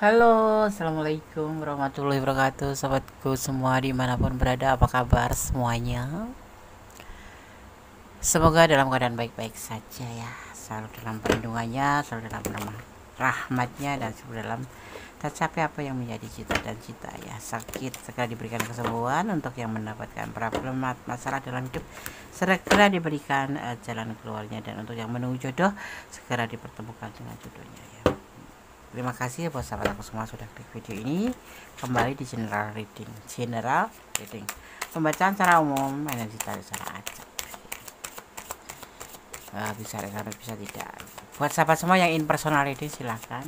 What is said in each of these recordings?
Halo, assalamualaikum warahmatullahi wabarakatuh, sobatku semua dimanapun berada, apa kabar semuanya? Semoga dalam keadaan baik-baik saja ya, selalu dalam perlindungannya, selalu dalam rahmatnya, dan selalu dalam tercapai apa yang menjadi cita dan cita ya. Sakit segera diberikan kesembuhan, untuk yang mendapatkan problem masalah dalam hidup segera diberikan jalan keluarnya, dan untuk yang menunggu jodoh segera dipertemukan dengan jodohnya ya. Terima kasih buat sahabat aku semua sudah klik video ini. Kembali di general reading. Pembacaan secara umum, energi secara acak. Bisa rekan, bisa tidak. Buat sahabat semua yang in personal reading, silahkan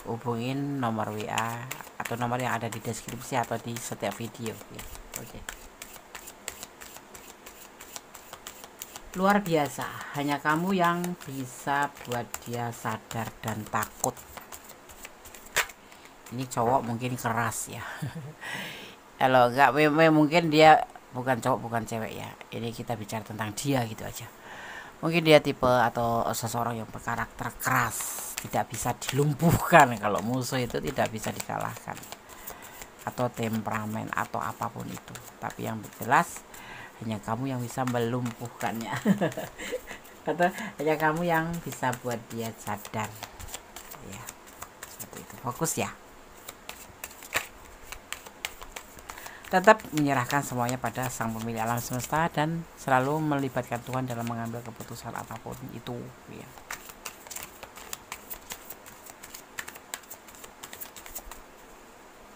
hubungin nomor WA atau nomor yang ada di deskripsi atau di setiap video ya. Oke. Luar biasa, hanya kamu yang bisa buat dia sadar dan takut. Ini cowok mungkin keras ya. Kalau enggak, mungkin dia bukan cowok bukan cewek ya. Ini kita bicara tentang dia gitu aja. Mungkin dia tipe atau seseorang yang berkarakter keras, tidak bisa dilumpuhkan. Kalau musuh itu tidak bisa dikalahkan, atau temperamen atau apapun itu. Tapi yang jelas hanya kamu yang bisa melumpuhkannya. Atau hanya kamu yang bisa buat dia sadar ya, seperti itu. Fokus ya, tetap menyerahkan semuanya pada sang pemilik alam semesta dan selalu melibatkan Tuhan dalam mengambil keputusan apapun itu ya.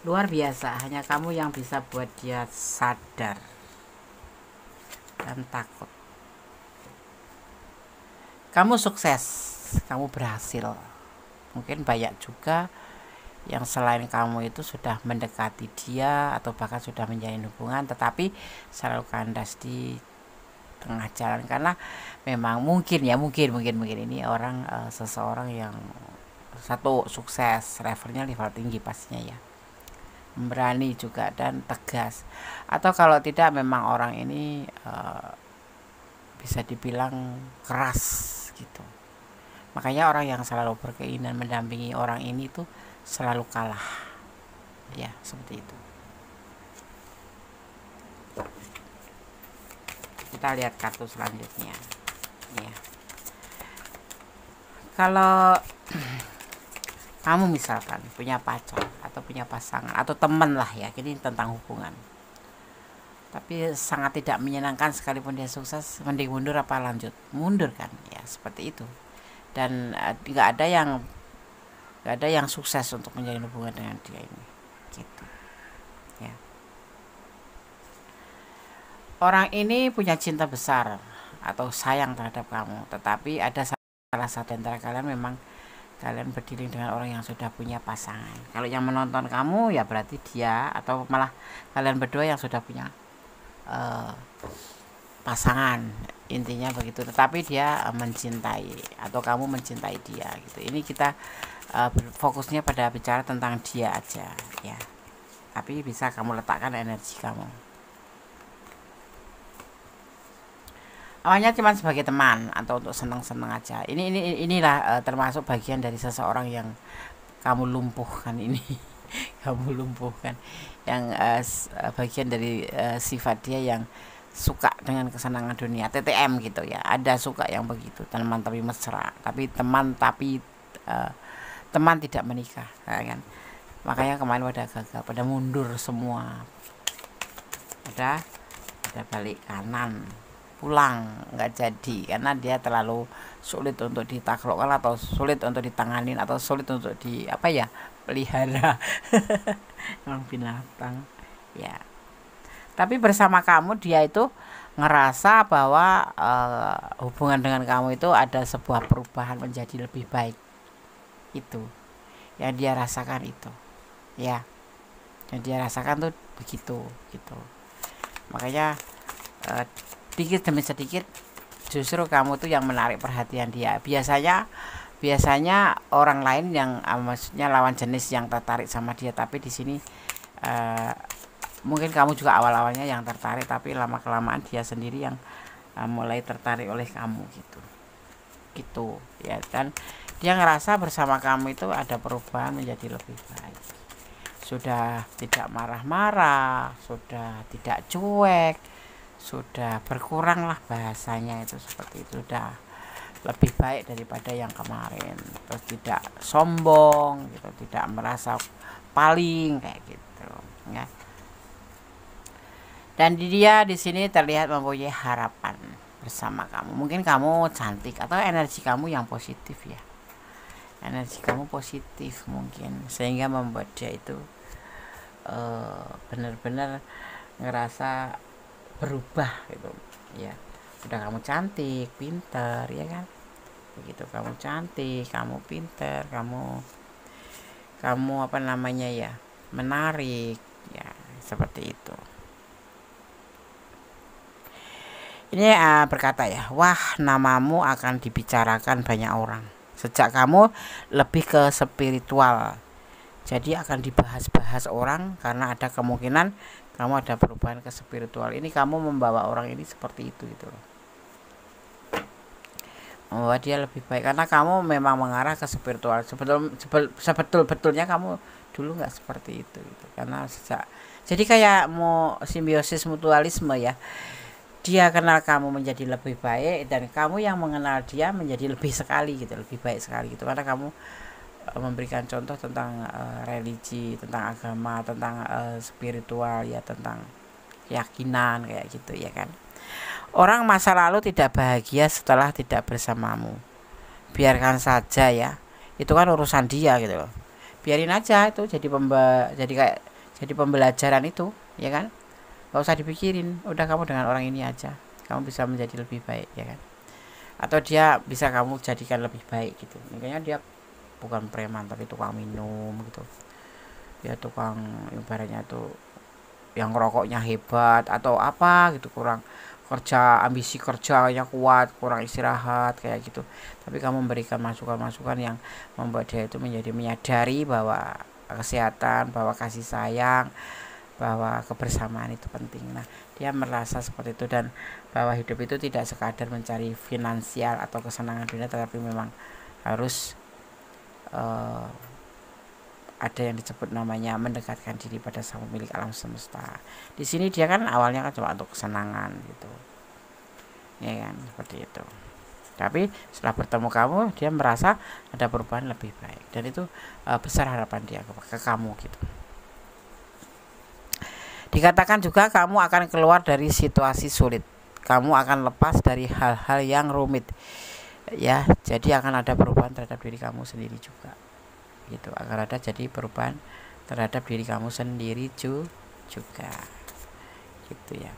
Luar biasa, hanya kamu yang bisa buat dia sadar dan takut. Kamu sukses, kamu berhasil. Mungkin banyak juga yang selain kamu itu sudah mendekati dia atau bahkan sudah menjalin hubungan, tetapi selalu kandas di tengah jalan karena memang mungkin ini orang seseorang yang satu sukses, levelnya level tinggi pastinya ya, berani juga dan tegas, atau kalau tidak memang orang ini bisa dibilang keras gitu. Makanya orang yang selalu berkeinginan mendampingi orang ini tuh selalu kalah ya, seperti itu. Kita lihat kartu selanjutnya ya. Kalau kamu misalkan punya pacar atau punya pasangan atau teman lah ya, ini tentang hubungan, tapi sangat tidak menyenangkan sekalipun dia sukses, mending mundur apa lanjut? Mundur kan ya, seperti itu. Dan nggak ada yang sukses untuk menjalin hubungan dengan dia ini gitu ya. Orang ini punya cinta besar atau sayang terhadap kamu, tetapi ada salah satu antara kalian memang kalian berdealing dengan orang yang sudah punya pasangan. Kalau yang menonton kamu ya berarti dia, atau malah kalian berdua yang sudah punya pasangan, intinya begitu. Tetapi dia mencintai atau kamu mencintai dia gitu. Ini kita fokusnya pada bicara tentang dia aja ya. Tapi bisa kamu letakkan energi kamu. Awalnya cuma sebagai teman atau untuk senang-senang aja. Inilah termasuk bagian dari seseorang yang kamu lumpuhkan ini. Kamu lumpuhkan yang bagian dari sifat dia yang suka dengan kesenangan dunia, TTM gitu ya. Ada suka yang begitu, teman tapi mesra, tapi teman tidak menikah kan. Makanya kemarin pada gagal, pada mundur semua, ada balik kanan, pulang nggak jadi karena dia terlalu sulit untuk ditaklukkan atau sulit untuk ditanganin atau sulit untuk pelihara. Orang binatang ya. Tapi bersama kamu dia itu ngerasa bahwa hubungan dengan kamu itu ada sebuah perubahan menjadi lebih baik. Itu yang dia rasakan itu ya, yang dia rasakan tuh begitu gitu. Makanya sedikit demi sedikit justru kamu tuh yang menarik perhatian dia. Biasanya orang lain yang maksudnya lawan jenis yang tertarik sama dia, tapi di sini mungkin kamu juga awal-awalnya yang tertarik, tapi lama kelamaan dia sendiri yang mulai tertarik oleh kamu gitu ya. Dan Dia ngerasa bersama kamu itu ada perubahan menjadi lebih baik. Sudah tidak marah-marah, sudah tidak cuek, sudah berkurang lah bahasanya itu seperti itu, sudah lebih baik daripada yang kemarin. Terus tidak sombong gitu, tidak merasa paling kayak gitu ya. Dan dia di sini terlihat mempunyai harapan bersama kamu. Mungkin kamu cantik atau energi kamu yang positif ya. Energi kamu positif mungkin sehingga membuat dia itu benar-benar ngerasa berubah gitu ya. Udah kamu cantik, pinter ya kan. Begitu kamu cantik, kamu pinter, kamu apa namanya ya, menarik ya, seperti itu. Ini berkata ya, wah namamu akan dibicarakan banyak orang. Sejak kamu lebih ke spiritual, jadi akan dibahas-bahas orang karena ada kemungkinan kamu ada perubahan ke spiritual. Ini kamu membawa orang ini seperti itu gitu loh. Membawa dia lebih baik karena kamu memang mengarah ke spiritual. Sebetul-betulnya kamu dulu nggak seperti itu gitu. Karena jadi kayak mau simbiosis mutualisme ya. Dia kenal kamu menjadi lebih baik dan kamu yang mengenal dia menjadi lebih sekali gitu, lebih baik sekali gitu, karena kamu memberikan contoh tentang religi, tentang agama, tentang spiritual ya, tentang keyakinan kayak gitu ya kan. Orang masa lalu tidak bahagia setelah tidak bersamamu, biarkan saja ya, itu kan urusan dia gitu loh, biarin aja itu jadi pembelajaran itu ya kan. Gak usah dipikirin, udah kamu dengan orang ini aja, kamu bisa menjadi lebih baik ya kan, atau dia bisa kamu jadikan lebih baik gitu. Makanya dia bukan preman tapi tukang minum gitu ya, tukang ibaratnya tuh yang rokoknya hebat atau apa gitu, kurang kerja, ambisi kerjanya kuat, kurang istirahat kayak gitu. Tapi kamu memberikan masukan-masukan yang membuat dia itu menjadi menyadari bahwa kesehatan, bahwa kasih sayang, bahwa kebersamaan itu penting. Nah, dia merasa seperti itu, dan bahwa hidup itu tidak sekadar mencari finansial atau kesenangan dunia, tetapi memang harus ada yang disebut namanya mendekatkan diri pada sang pemilik alam semesta. Di sini dia kan awalnya kan cuma untuk kesenangan gitu, ya kan, seperti itu. Tapi setelah bertemu kamu, dia merasa ada perubahan lebih baik, dan itu besar harapan dia ke kamu gitu. Dikatakan juga kamu akan keluar dari situasi sulit. Kamu akan lepas dari hal-hal yang rumit. Ya, jadi akan ada perubahan terhadap diri kamu sendiri juga. Gitu, akan ada jadi perubahan terhadap diri kamu sendiri juga. Gitu ya.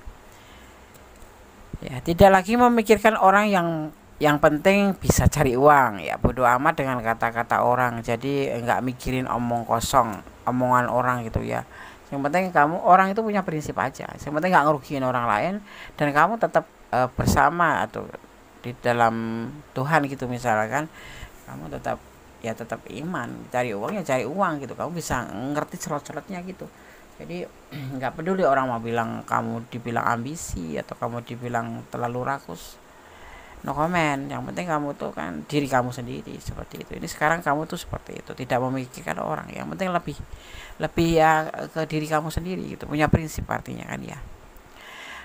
Ya, tidak lagi memikirkan orang yang penting bisa cari uang ya, bodoh amat dengan kata-kata orang. Jadi enggak mikirin omong kosong, omongan orang gitu ya. Yang penting kamu, orang itu punya prinsip aja, yang penting nggak ngerugiin orang lain, dan kamu tetap bersama atau di dalam Tuhan gitu misalkan. Kamu tetap iman, cari uang ya cari uang gitu, kamu bisa ngerti celot-celotnya gitu. Jadi nggak peduli orang mau bilang kamu dibilang ambisi atau kamu dibilang terlalu rakus, no comment. Yang penting kamu tuh kan diri kamu sendiri seperti itu. Ini sekarang kamu tuh seperti itu, tidak memikirkan orang, yang penting lebih ya ke diri kamu sendiri gitu, punya prinsip artinya kan ya.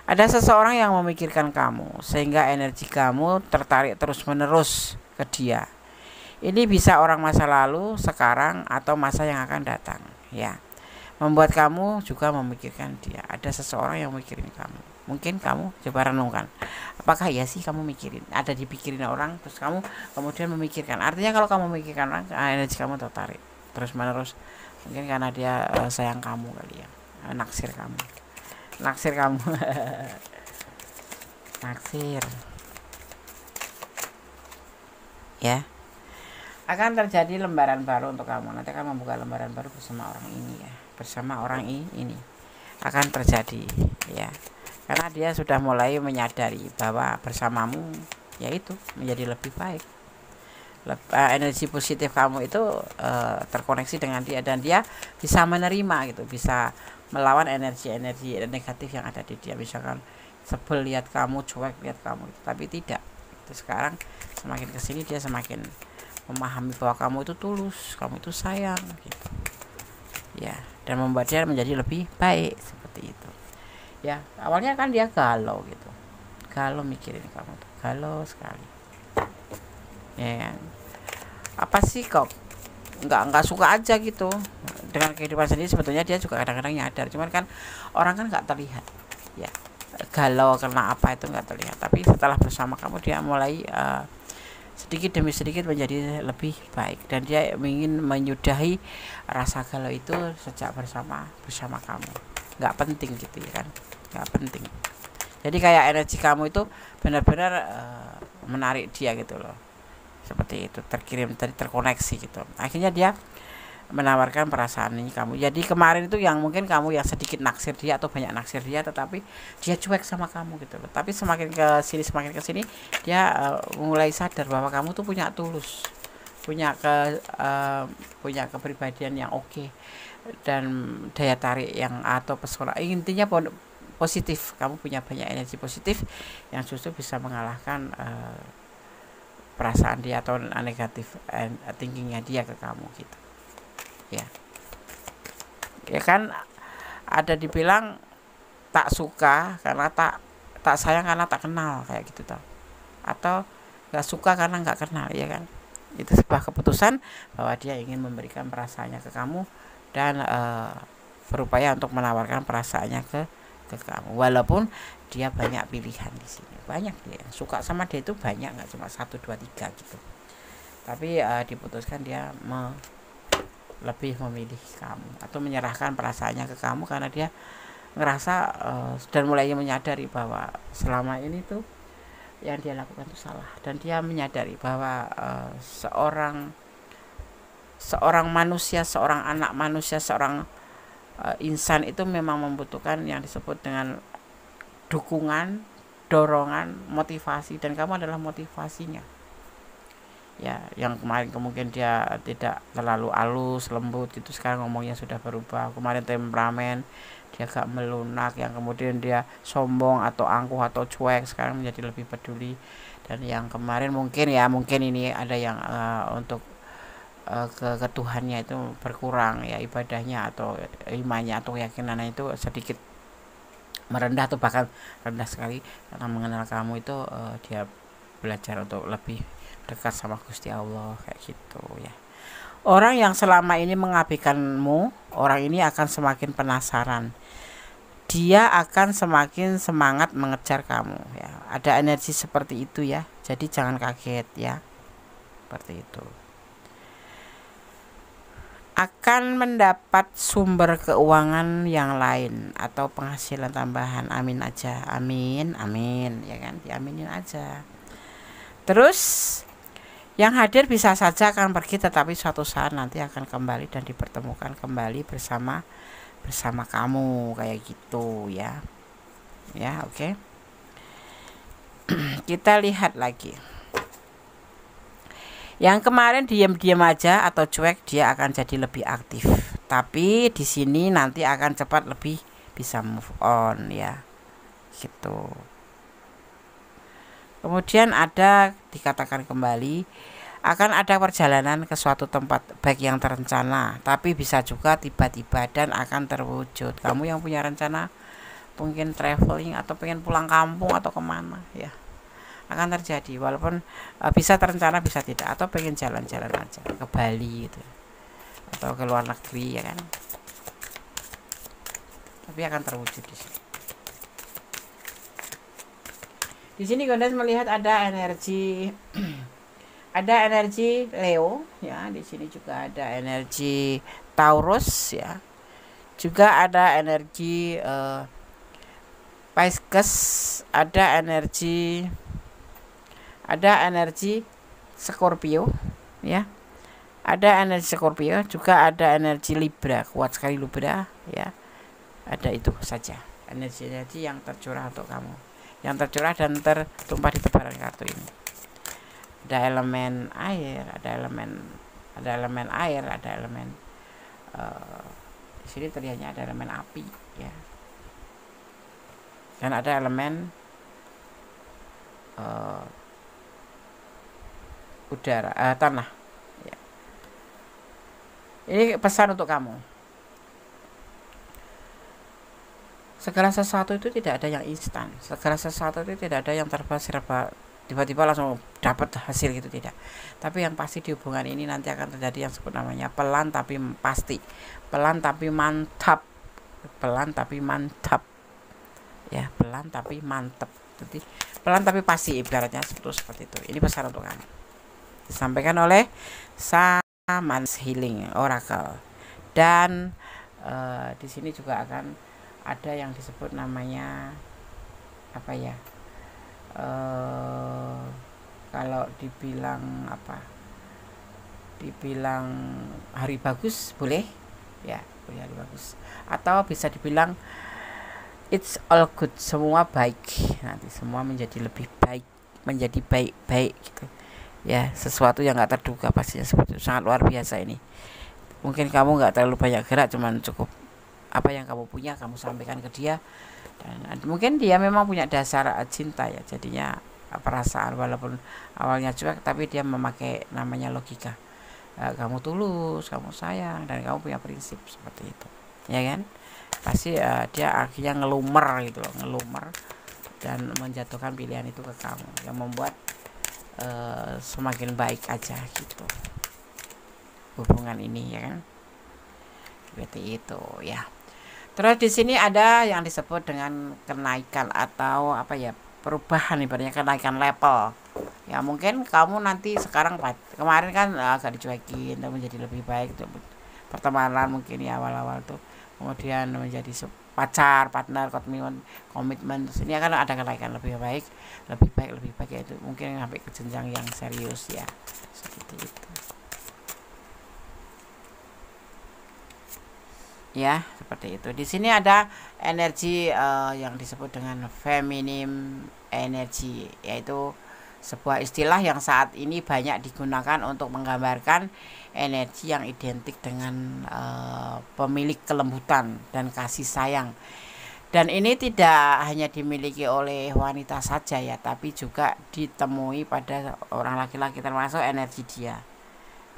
Ada seseorang yang memikirkan kamu sehingga energi kamu tertarik terus menerus ke dia. Ini bisa orang masa lalu, sekarang, atau masa yang akan datang ya. Membuat kamu juga memikirkan dia. Ada seseorang yang mikirin kamu. Mungkin kamu coba renungkan, apakah ya sih kamu mikirin, ada dipikirin orang terus kamu kemudian memikirkan. Artinya kalau kamu memikirkan orang, energi kamu tertarik terus menerus. Mungkin karena dia sayang kamu kali ya, naksir kamu naksir ya. Akan terjadi lembaran baru untuk kamu, nanti akan membuka lembaran baru bersama orang ini ya, bersama orang ini akan terjadi ya, karena dia sudah mulai menyadari bahwa bersamamu yaitu menjadi lebih baik. Energi positif kamu itu terkoneksi dengan dia, dan dia bisa menerima gitu, bisa melawan energi-energi negatif yang ada di dia. Misalkan sebel lihat kamu, cuek lihat kamu gitu. Tapi tidak, itu sekarang semakin kesini dia semakin memahami bahwa kamu itu tulus, kamu itu sayang gitu ya, dan membuat dia menjadi lebih baik seperti itu ya. Awalnya kan dia galau gitu, galau mikirin kamu tuh, galau sekali ya kan? Apa sih kok nggak suka aja gitu dengan kehidupan sendiri. Sebetulnya dia juga kadang-kadang nyadar, cuman kan orang kan nggak terlihat ya, galau karena apa itu nggak terlihat, tapi setelah bersama kamu dia mulai sedikit demi sedikit menjadi lebih baik, dan dia ingin menyudahi rasa galau itu sejak bersama kamu. Nggak penting gitu ya kan, nggak penting. Jadi kayak energi kamu itu benar-benar menarik dia gitu loh, seperti itu, terkoneksi gitu. Akhirnya dia menawarkan perasaan ini kamu. Jadi kemarin itu yang mungkin kamu yang sedikit naksir dia atau banyak naksir dia, tetapi dia cuek sama kamu gitu loh. Tapi semakin ke sini dia mulai sadar bahwa kamu tuh punya tulus, punya kepribadian yang oke, dan daya tarik yang atau pesona, intinya positif. Kamu punya banyak energi positif yang justru bisa mengalahkan perasaan dia atau negatif thinkingnya dia ke kamu gitu ya kan. Ada dibilang tak suka karena tak sayang karena tak kenal, kayak gitu tau, atau nggak suka karena nggak kenal ya kan. Itu sebuah keputusan bahwa dia ingin memberikan perasaannya ke kamu dan berupaya untuk menawarkan perasaannya ke kamu, walaupun dia banyak pilihan di sini, banyak dia yang suka sama dia itu banyak, nggak cuma 1, 2, 3 gitu. Tapi diputuskan dia lebih memilih kamu atau menyerahkan perasaannya ke kamu karena dia ngerasa dan mulai menyadari bahwa selama ini tuh yang dia lakukan itu salah, dan dia menyadari bahwa seorang manusia, seorang anak manusia, seorang insan itu memang membutuhkan yang disebut dengan dukungan, dorongan, motivasi, dan kamu adalah motivasinya ya. Yang kemarin mungkin dia tidak terlalu halus lembut itu, sekarang ngomongnya sudah berubah. Kemarin temperamen, dia agak melunak, yang kemudian dia sombong atau angkuh atau cuek, sekarang menjadi lebih peduli. Dan yang kemarin mungkin ini ada yang untuk ke Tuhannya itu berkurang ya, ibadahnya atau imannya atau keyakinannya itu sedikit merendah atau bahkan rendah sekali. Karena mengenal kamu itu dia belajar untuk lebih dekat sama Gusti Allah kayak gitu ya. Orang yang selama ini mengabaikanmu, orang ini akan semakin penasaran. Dia akan semakin semangat mengejar kamu ya. Ada energi seperti itu ya. Jadi jangan kaget ya. Seperti itu. Akan mendapat sumber keuangan yang lain atau penghasilan tambahan. Amin aja. Amin, amin ya kan. Diaminin aja. Terus yang hadir bisa saja akan pergi, tetapi suatu saat nanti akan kembali dan dipertemukan kembali bersama kamu kayak gitu ya. Ya, oke. Kita lihat lagi. Yang kemarin diam-diam aja atau cuek, dia akan jadi lebih aktif. Tapi di sini nanti akan cepat lebih bisa move on ya. Gitu. Kemudian ada dikatakan kembali, akan ada perjalanan ke suatu tempat baik yang terencana, tapi bisa juga tiba-tiba dan akan terwujud. Kamu yang punya rencana mungkin traveling atau pengen pulang kampung atau kemana ya, akan terjadi, walaupun bisa terencana bisa tidak, atau pengen jalan-jalan aja ke Bali gitu atau ke luar negeri ya kan, tapi akan terwujud di sini. Di sini Gondes melihat ada energi ada energi Leo ya, di sini juga ada energi Taurus ya. Juga ada energi Pisces, ada energi Scorpio ya. Ada energi Scorpio, juga ada energi Libra, kuat sekali Libra ya. Ada itu saja energi yang tercurah untuk kamu, yang tercurah dan tertumpah di tebaran kartu ini. Ada elemen air, ada elemen air, ada elemen di sini terlihatnya ada elemen api ya, dan ada elemen udara, tanah Ini pesan untuk kamu. Segala sesuatu itu tidak ada yang instan. Segala sesuatu itu tidak ada yang serba tiba-tiba langsung dapat hasil gitu, tidak. Tapi yang pasti di hubungan ini nanti akan terjadi yang sebut namanya pelan tapi pasti, pelan tapi mantap, pelan tapi mantap, ya, pelan tapi mantap. Jadi pelan tapi pasti, ibaratnya seperti itu. Ini pesan untuk kamu, disampaikan oleh Shaman Healing Oracle. Dan di sini juga akan ada yang disebut namanya apa ya, kalau dibilang apa, dibilang hari bagus boleh ya, boleh hari bagus, atau bisa dibilang it's all good, semua baik, nanti semua menjadi lebih baik, menjadi baik-baik gitu ya. Sesuatu yang nggak terduga pastinya seperti itu, sangat luar biasa ini. Mungkin kamu nggak terlalu banyak gerak, cuman cukup apa yang kamu punya kamu sampaikan ke dia. Dan mungkin dia memang punya dasar cinta ya, jadinya perasaan walaupun awalnya cuek, tapi dia memakai namanya logika. Kamu tulus, kamu sayang, dan kamu punya prinsip seperti itu, ya kan? Pasti dia akhirnya ngelumer gitu loh, ngelumer dan menjatuhkan pilihan itu ke kamu, yang membuat semakin baik aja gitu hubungan ini, ya kan? Seperti itu ya. Terus di sini ada yang disebut dengan kenaikan atau apa ya, perubahan, ibaratnya kenaikan level. Ya mungkin kamu nanti sekarang, kemarin kan agak dicuekin, tapi menjadi lebih baik tuh pertemanan mungkin ya awal-awal tuh, kemudian menjadi pacar, partner, komitmen. Terus ini akan ada kenaikan lebih baik, lebih baik, lebih baik, yaitu mungkin sampai ke jenjang yang serius ya, seperti itu. Ya, seperti itu. Di sini ada energi yang disebut dengan feminine energy, yaitu sebuah istilah yang saat ini banyak digunakan untuk menggambarkan energi yang identik dengan pemilik kelembutan dan kasih sayang. Dan ini tidak hanya dimiliki oleh wanita saja ya, tapi juga ditemui pada orang laki-laki, termasuk energi dia.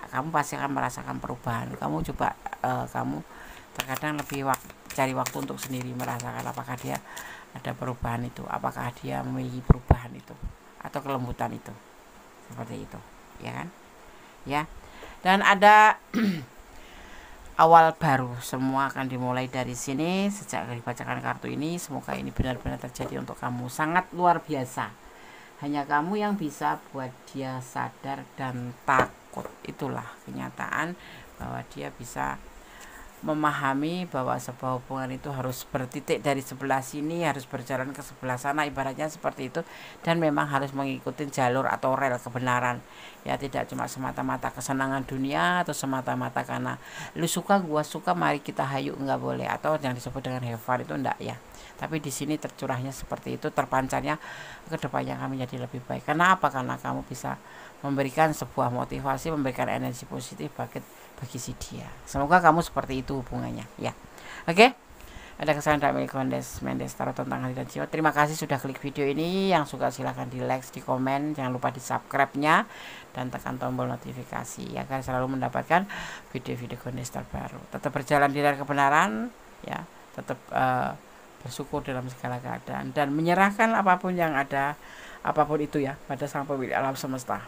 Kamu pasti akan merasakan perubahan. Kamu coba kamu terkadang lebih cari waktu untuk sendiri merasakan apakah dia ada perubahan itu, apakah dia memiliki perubahan itu atau kelembutan itu, seperti itu, ya kan? Ya. Dan ada awal baru, semua akan dimulai dari sini sejak dibacakan kartu ini. Semoga ini benar-benar terjadi untuk kamu, sangat luar biasa. Hanya kamu yang bisa buat dia sadar dan takut. Itulah kenyataan bahwa dia bisa memahami bahwa sebuah hubungan itu harus bertitik dari sebelah sini, harus berjalan ke sebelah sana, ibaratnya seperti itu, dan memang harus mengikuti jalur atau rel kebenaran ya, tidak cuma semata-mata kesenangan dunia atau semata-mata karena lu suka gua suka mari kita hayu, enggak boleh, atau yang disebut dengan have fun itu enggak ya. Tapi di sini tercurahnya seperti itu, terpancarnya ke depannya kami jadi lebih baik. Kenapa? Karena kamu bisa memberikan sebuah motivasi, memberikan energi positif bagi si dia. Semoga kamu seperti itu hubungannya ya. Oke. Ada kesalahan dari Mendes Tarot tentang hati dan jiwa. Terima kasih sudah klik video ini. Yang suka silahkan di like, di komen, jangan lupa di subscribe-nya dan tekan tombol notifikasi agar selalu mendapatkan video-video Gondes terbaru. Tetap berjalan di jalan kebenaran ya, tetap bersyukur dalam segala keadaan dan menyerahkan apapun yang ada, apapun itu ya, pada Sang Pemilik alam semesta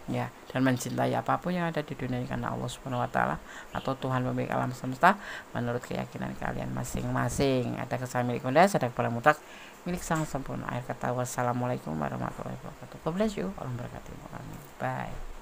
ya, dan mencintai apapun yang ada di dunia ini karena Allah Subhanahu wa taala atau Tuhan pemilik alam semesta menurut keyakinan kalian masing-masing. Ada kesalahan milik Gondes, ada kepala mutlak milik Sang Sempurna. Akhir kata, wassalamualaikum warahmatullahi wabarakatuh. God bless you. Allah memberkati. Bye.